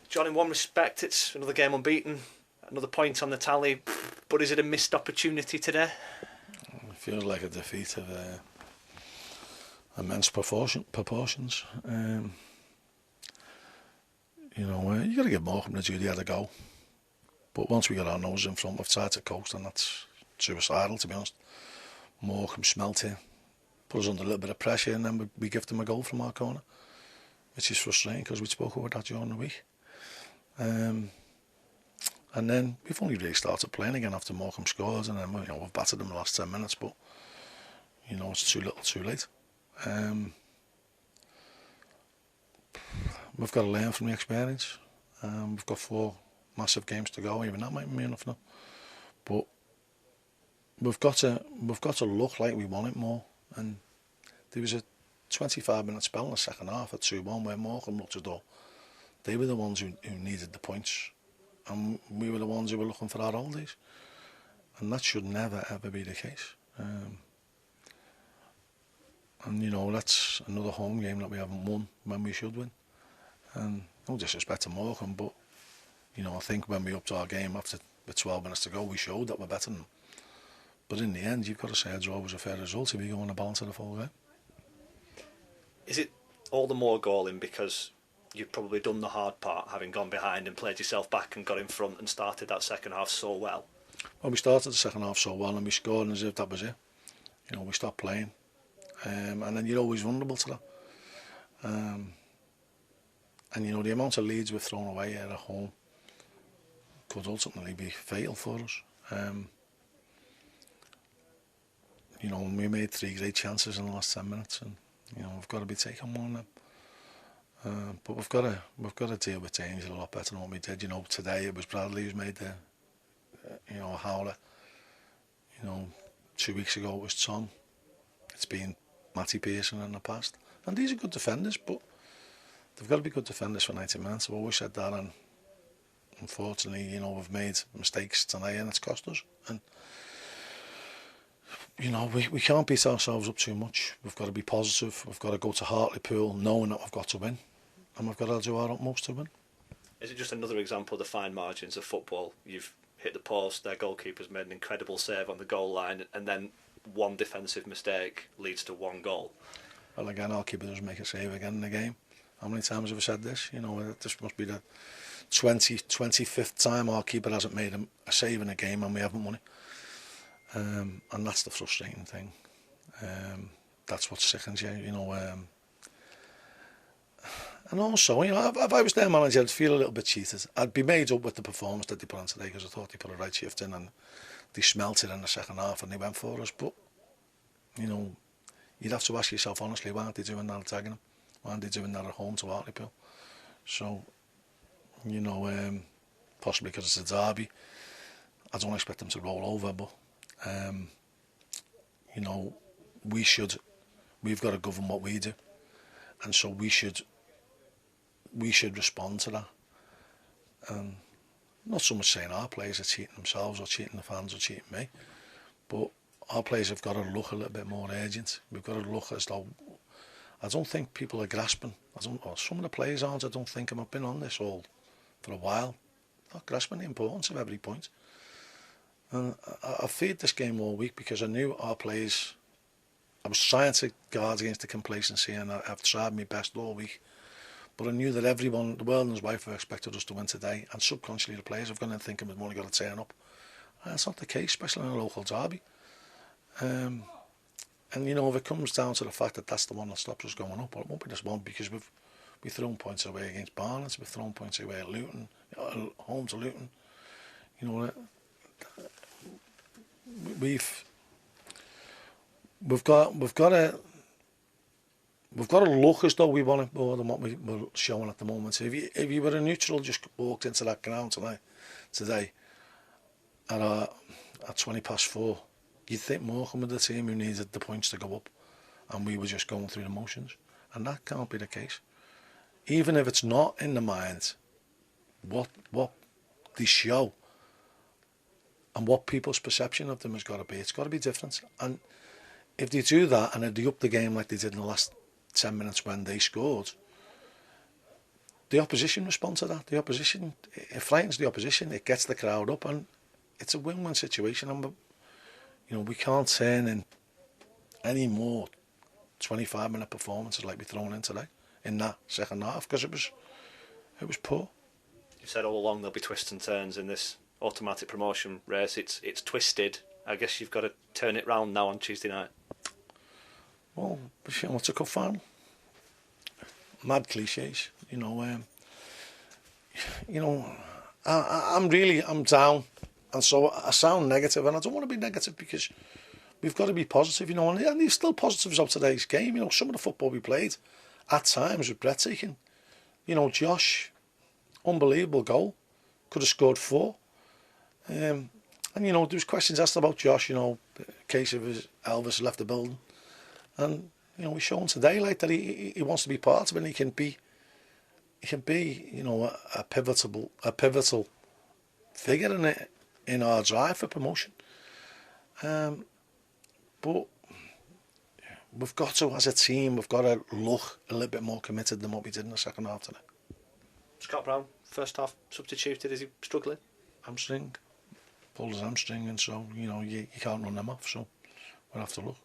John, in one respect, it's another game unbeaten, another point on the tally, but is it a missed opportunity today? It feels like a defeat of immense proportions. You got to give Morecambe the duty had a go. But once we got our nose in front, we've tried to coast, and that's suicidal, to be honest. Morecambe smelt it, put us under a little bit of pressure, and then we give them a goal from our corner, which is frustrating because we spoke about that during the week. And then we've only really started playing again after Morecambe scored, and then we've battered them the last 10 minutes, but it's too little too late. We've got to learn from the experience. We've got 4 massive games to go, even that might be enough now. But we've got to look like we want it more. And there was a 25-minute spell in the second half at 2-1 where Morecambe looked as though they were the ones who needed the points, and we were the ones who were looking for our oldies. And that should never ever be the case. And that's another home game that we haven't won when we should win. And no disrespect to Morecambe, but I think when we upped our game after with 12 minutes to go, we showed that we're better than them. But in the end, you've got to say a draw was a fair result if you go on the balance of the full game. Is it all the more galling because you've probably done the hard part, having gone behind and played yourself back and got in front and started that second half so well? Well, we started the second half so well and we scored as if that was it. We stopped playing. And then you're always vulnerable to that. And the amount of leads we've thrown away here at home could ultimately be fatal for us. We made 3 great chances in the last 10 minutes, and we've got to be taking one of them. But we've got to deal with danger a lot better than what we did. Today it was Bradley who's made the a howler. 2 weeks ago it was Tom. It's been Matty Pearson in the past, and these are good defenders, but they've got to be good defenders for 90 minutes. I've always said that, and unfortunately, we've made mistakes tonight and it's cost us. And we can't beat ourselves up too much. We've got to be positive. We've got to go to Hartlepool knowing that we've got to win, and we've got to do our utmost to win. Is it just another example of the fine margins of football? You've hit the post, their goalkeeper's made an incredible save on the goal line, and then one defensive mistake leads to 1 goal. Well, again, our keeper does make a save again in the game. How many times have we said this? This must be the 25th time our keeper hasn't made a save in a game and we haven't won it. And that's the frustrating thing. That's what sickens you, And also, if I was their manager, I'd feel a little bit cheated. I'd be made up with the performance that they put on today because I thought they put a right shift in and they smelt it in the second half and they went for us. But, you'd have to ask yourself honestly, why aren't they doing that at Dagenham? Why aren't they doing that at home to Hartlepool? So, possibly because it's a derby. I don't expect them to roll over, but, we've got to govern what we do. And so we should respond to that. Not so much saying our players are cheating themselves or cheating the fans or cheating me, but our players have got to look a little bit more urgent. We've got to look as though, I don't think people are grasping. Or some of the players aren't. I don't think, and I've been on this all for a while, not grasping the importance of every point. And I feared this game all week because I knew our players. I was trying to guard against the complacency, and I've tried my best all week. But I knew that everyone, the world and his wife, have expected us to win today, and subconsciously the players have gone in thinking we've only got to turn up. And that's not the case, especially in a local derby. And if it comes down to the fact that that's the one that stops us going up, well, it won't be this one because we've thrown points away against Barnet, we've thrown points away at Luton, home to Luton. We've got to look as though we want it more than what we're showing at the moment. If you were a neutral, just walked into that ground today at 4:20, you'd think Morecambe were the team who needed the points to go up, and we were just going through the motions, and that can't be the case. Even if it's not in the mind, what they show and what people's perception of them has got to be. It's got to be different. And if they do that and if they up the game like they did in the last 10 minutes when they scored, the opposition respond to that. The opposition, it frightens the opposition. It gets the crowd up, and it's a win-win situation. And we can't turn in any more 25-minute performances like we thrown in today in that second half, because it was poor. You've said all along there'll be twists and turns in this automatic promotion race. It's twisted. I guess you've got to turn it round now on Tuesday night. Well, it's a cup final. Mad cliches, I'm down, and so I sound negative, and I don't want to be negative because we've got to be positive, and there's still positives of today's game. Some of the football we played at times was breathtaking. Josh, unbelievable goal, could have scored 4. And there was questions asked about Josh, in case of Elvis left the building, and we've shown today like that he wants to be part of it, and he can be a pivotal figure in our drive for promotion. But we've got to, as a team, we've got to look a little bit more committed than what we did in the second half today. Scott Brown, first half substituted, is he struggling? Hamstring, pulled his hamstring, and so you can't run them off, so we'll have to look.